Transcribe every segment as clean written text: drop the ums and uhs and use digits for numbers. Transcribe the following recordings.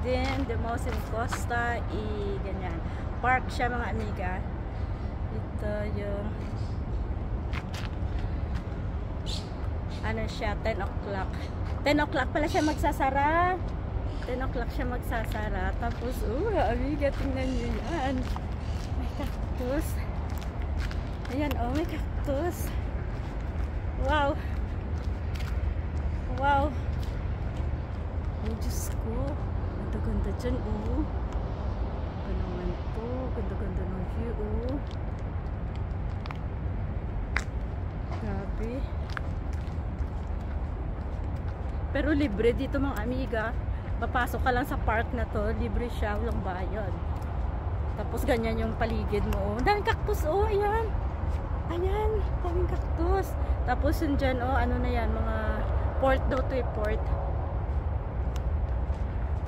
din, the most in Costa, ganyan. Park siya mga amiga. Ito yung ano siya, 10 o'clock. 10 o'clock pala siya magsasara. 10 o'clock siya magsasara. Tapos, amiga, tingnan nyo yan. May cactus. Ayan, may cactus. Wow. Wow. Oh, Diyos ko. Ganda-ganda dyan, Ito naman to. Ganda-ganda ng view, Grabe. Pero libre dito mga amiga. Papasok ka lang sa park na to. Libre siya, walang bayad. Tapos ganyan yung paligid mo, Daming cactus, ayan. Ayan, daming cactus. Tapos yun dyan, ano na yan, mga port daw to, port.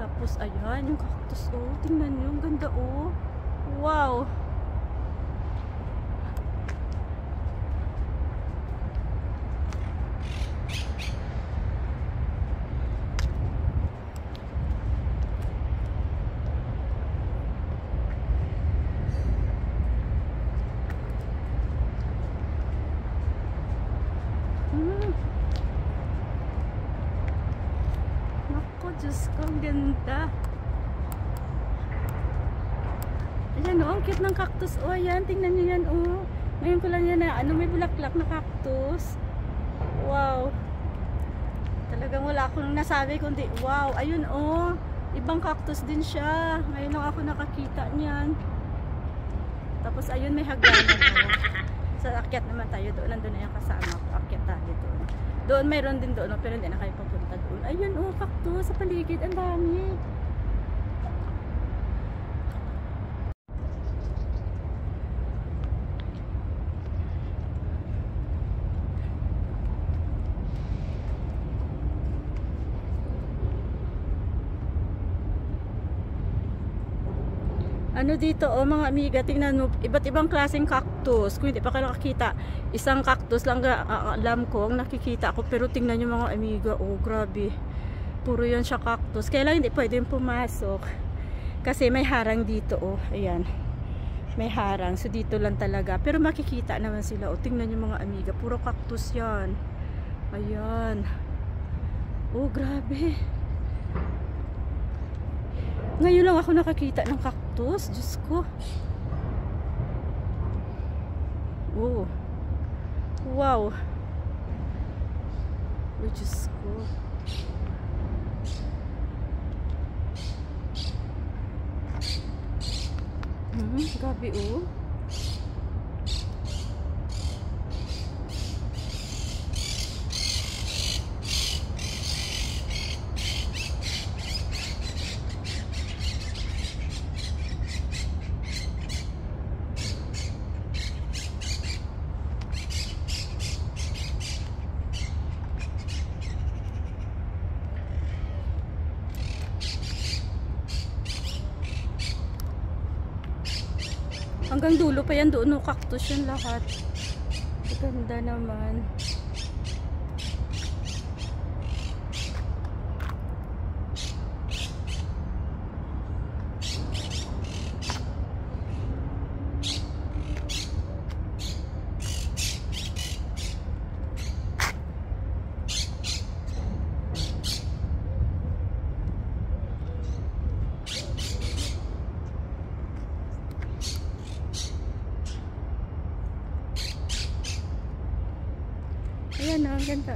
Tapos ayan, yung cactus, tingnan nyo, ang ganda, Wow. Naku, Diyos ko, ang ganda. Ayan, ang cute ng cactus. Ayan, tingnan nyo yan, Ngayon ko lang yan na, may bulaklak na cactus. Wow. Talagang wala akong nasabi kundi, wow. Ayun, ibang cactus din siya. Ngayon lang ako nakakita niyan. Tapos, ayun, may hagdanan, Sa akyat naman tayo doon. Nandun na yung kasama ko. Akyat tayo doon. Doon, mayroon din doon, pero hindi na kayo papunta doon. Ayun, cactus sa paligid. Ang dami. Ano dito, mga amiga, tingnan mo, iba't ibang klaseng cactus. Kung hindi pa kayo nakakita, isang cactus lang alam ko, ang nakikita ko. Pero tingnan nyo mga amiga, grabe. Puro yan siya cactus. Kaya lang hindi pwedeng pumasok. Kasi may harang dito, ayan. May harang, so dito lang talaga. Pero makikita naman sila, tingnan nyo mga amiga, puro cactus yan. Ayan. Grabe. Ngayon lang ako nakakita ng cactus. Diyos ko. Wow. Diyos ko. Grabe, Hanggang dulo pa yan doon, cactus yan lahat. Ganda naman. Ayan, ang ganda,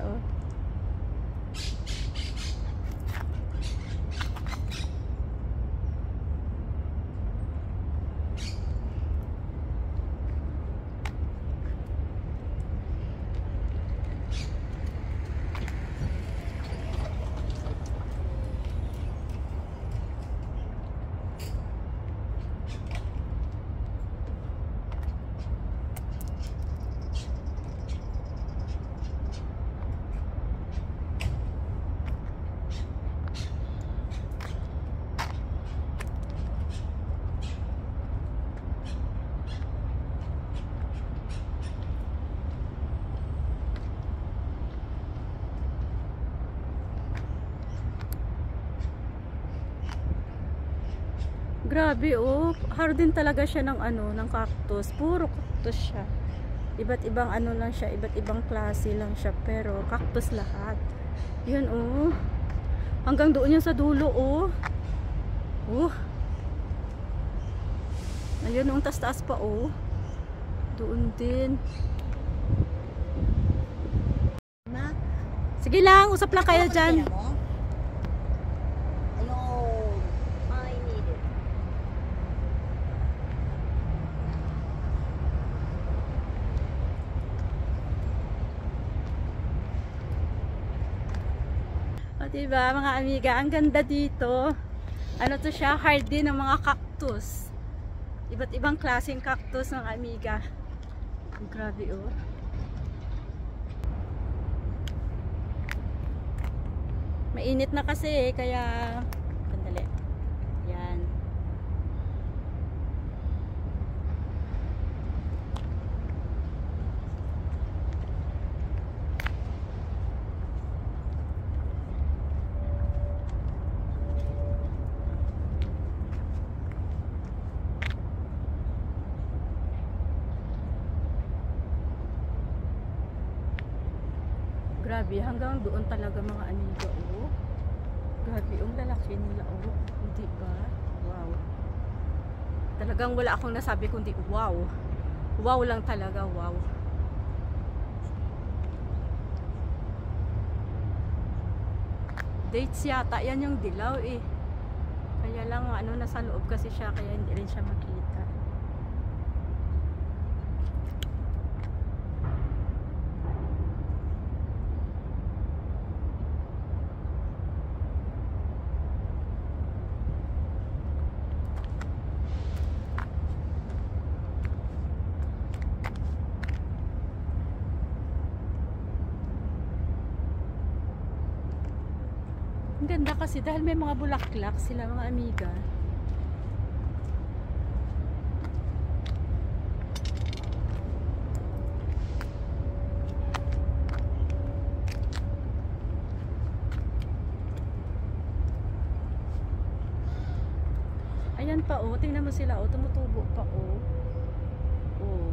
Grabe oh. Harden talaga siya ng ano, ng cactus. Puro cactus siya. Iba't ibang ano lang siya, iba't ibang klase lang siya, pero cactus lahat. Yun oh. Hanggang doon yan sa dulo oh. Oh. Ayun, ang taas-taas pa oh. Doon din. Ma? Sige lang, usap lang kayo dyan. Ayun. I need it. O diba mga amiga, ang ganda dito. Ano to siya, hard din ng mga cactus. Iba't ibang klaseng cactus ng amiga. Grabe oh. Mainit na kasi kaya sandali. Yan. Grabe, hanggang doon talaga mga amiga oh. Grabe, ang lalaki nila oh. Hindi ba? Wow. Talagang wala akong nasabi kundi wow. Wow lang talaga, wow. Dates yata, yan yung dilaw eh. Kaya lang ano, nasa loob kasi siya, kaya hindi rin siya makita. Ang ganda kasi dahil may mga bulaklak sila mga amiga. Ayan pa oh, tingnan mo sila oh, tumutubo pa oh. Oh.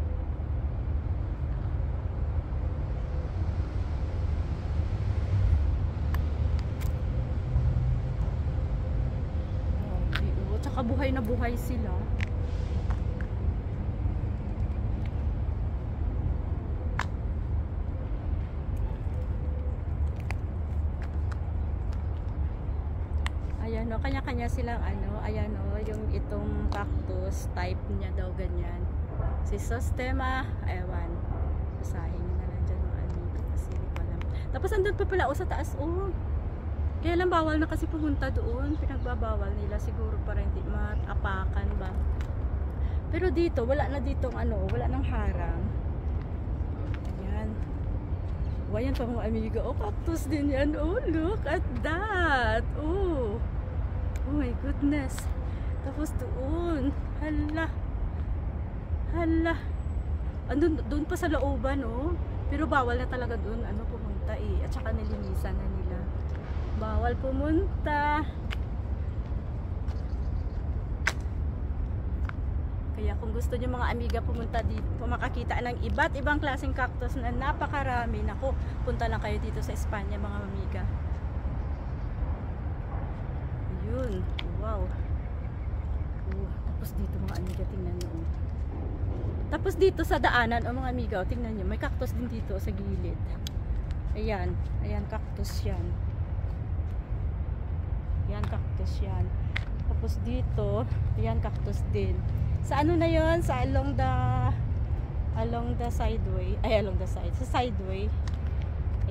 Tsaka buhay na buhay sila. Ayan o, kanya-kanya silang ano, ayan o, yung itong cactus type niya daw ganyan. Si Sostema, ewan. Basahin nyo na lang dyan mga amigo kasi hindi ko alam. Tapos andun pa pala o sa taas o. Kaya lang bawal na kasi pumunta doon. Pinagbabawal nila siguro para hindi matapakan ba. Pero dito, wala na ditong ano, wala nang harang. Ayan. Ayan pa mga amiga. Oh, cactus din yan. Oh, look at that. Oh. Oh my goodness. Tapos doon. Hala. Hala. Andun, doon pa sa looban, oh. Pero bawal na talaga doon, ano, pumunta eh. At saka nilinisan na nila. Bawal pumunta. Kaya kung gusto niyo mga amiga pumunta dito, makakita ng iba't ibang klaseng cactus na napakarami. Naku, punta lang kayo dito sa Espanya mga amiga. Ayun, wow. Tapos dito mga amiga, tingnan niyo. Tapos dito sa daanan, mga amiga, tingnan niyo, may cactus din dito sa gilid. Ayan, ayan cactus yan. Yan, cactus yan. Tapos dito, yan, cactus din. Sa ano na yon? Sa along the sideway. Ay, along the side. Sa sideway.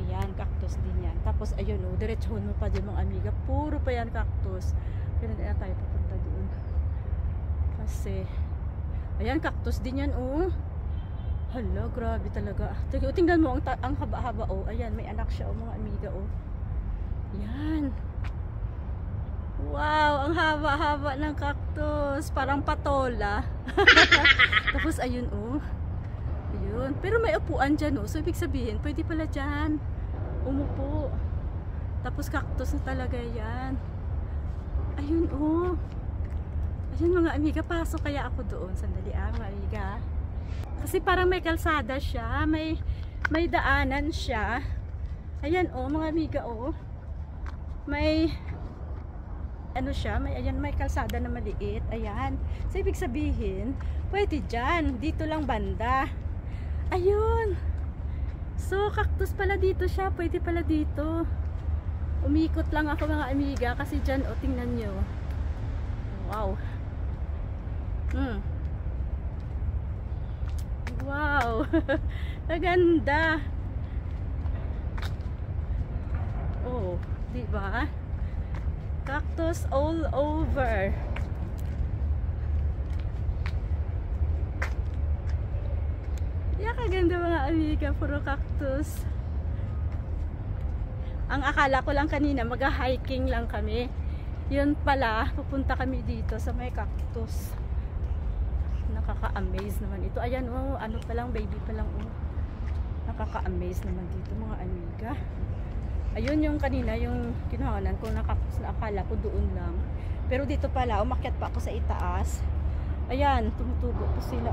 Ayan, cactus din yan. Tapos, ayun o, diretsyon mo pa din mga amiga. Puro pa yan cactus. Kaya na tayo papunta doon. Kasi, ayan, cactus din yan o. Hala, grabe talaga. Tingnan mo, ang haba-haba o. Ayan, may anak siya o mga amiga o. Yan. Wow, ang haba-haba ng cactus. Parang patola. Tapos ayun oh. Ayun. Pero may upuan dyan oh. So ibig sabihin, pwede pala dyan umupo. Tapos cactus na talaga yan. Ayun oh. Ayan mga amiga, pasok kaya ako doon. Sandali mga amiga. Kasi parang may kalsada siya, may daanan siya. Ayan mga amiga May ano siya, may kalsada na maliit. Ayan. So ibig sabihin, pwede dyan. Dito lang banda. Ayun. So cactus pala dito siya. Pwede pala dito. Umikot lang ako mga amiga kasi dyan, tingnan nyo. Wow. Wow. Maganda. Diba? Cactus all over. Kaganda mga amiga, puro cactus. Ang akala ko lang kanina mag-hiking lang kami. Yun pala, pupunta kami dito sa may cactus. Nakaka-amaze naman ito. Ayan ano pa lang, baby pa lang Nakaka-amaze naman dito mga amiga. Ayun yung kanina, yung kinuhanan ko na cactus na akala ko doon lang. Pero dito pala, umakyat pa ako sa itaas. Ayan, tumutubo po sila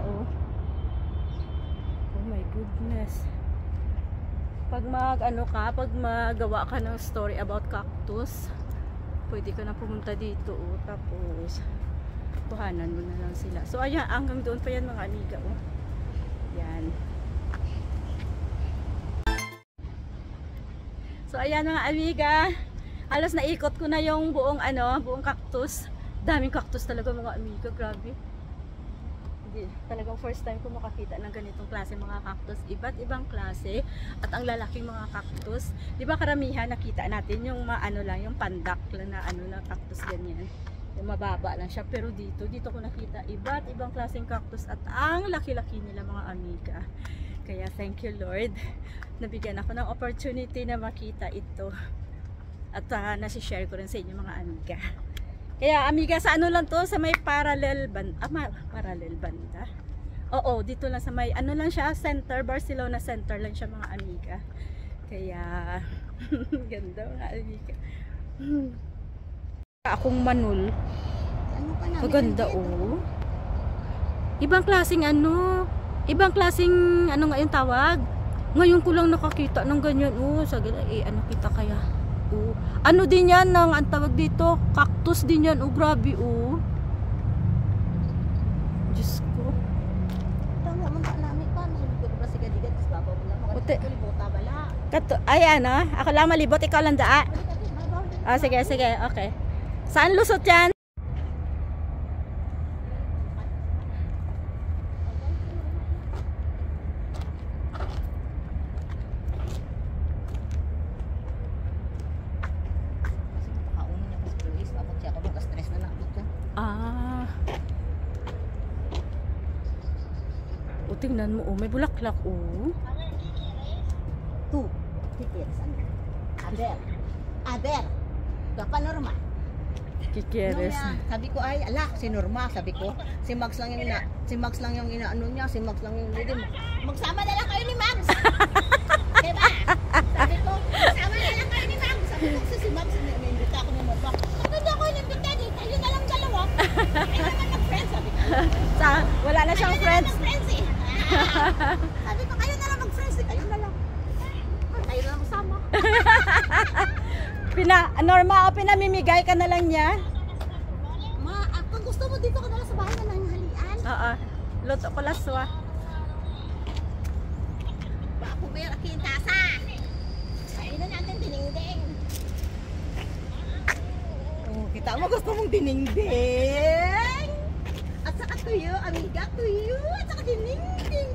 Oh my goodness. Pag pag magawa ka ng story about cactus, pwede ka na pumunta dito tapos kuhanan mo na lang sila. So ayan, hanggang doon pa yan mga amiga Yan. So ayan mga amiga, halos naikot ko na yung buong buong cactus. Daming cactus talaga mga amiga, grabe. Talagang first time ko makakita ng ganitong klase mga cactus, iba't ibang klase at ang lalaking mga cactus. 'Di ba karamihan nakita natin yung lang, yung pandak lang na na cactus ganyan. Yung mababa lang siya, pero dito ko nakita iba't ibang klaseng cactus at ang laki-laki nila mga amiga. Kaya thank you Lord. Nabigyan ako ng opportunity na makita ito. At nasi-share ko rin sa inyo mga amiga. Kaya amiga, sa lang to, sa may parallel banda. Parallel banda. Oo, dito lang sa may lang siya, center, Barcelona center lang siya mga amiga. Kaya ganda mga amiga. Akong manul. Maganda Ibang klaseng ibang klaseng nga yung tawag. Ngayon ko lang nakakita ng ganyan. Sige ano kita kaya. Ano din yan ang tawag dito? Cactus din yan. Grabe Diyos ko. Ay ako lang malibot, ikaw lang daa. Sige, okay. Saan lusot yan? Tingnan mo may bulaklak Tu, kikieres Ader. Gapa Norma. Kikieres. Sabi ko ay ala si Norma, sabi ko. Si Max lang yung inaano niya, si Max lang yung leader. Magsama na lang kayo ni Max. Diba? Sabi ko, magsama na lang kayo ni Max. Sabi ko si Max, inimbita ako ni Norma. Hindi ako inimbita dito, tayo na lang dalawa. Tayo naman mag-friends, sabi ko. Wala na siyang friends. Sabi ko, kayo na lang mag-friends, kayo na lang. Kayo na lang masama. Norma pinamimigay ka na lang niya. Kung gusto mo dito ka na lang sa bahay na lang halian. Luto ko laswa. Bako may rakintasa. Kain na natin dinengdeng. Kita mo gusto mong dinengdeng. At saka tuyo, amiga, tuyo. At saka dinengdeng.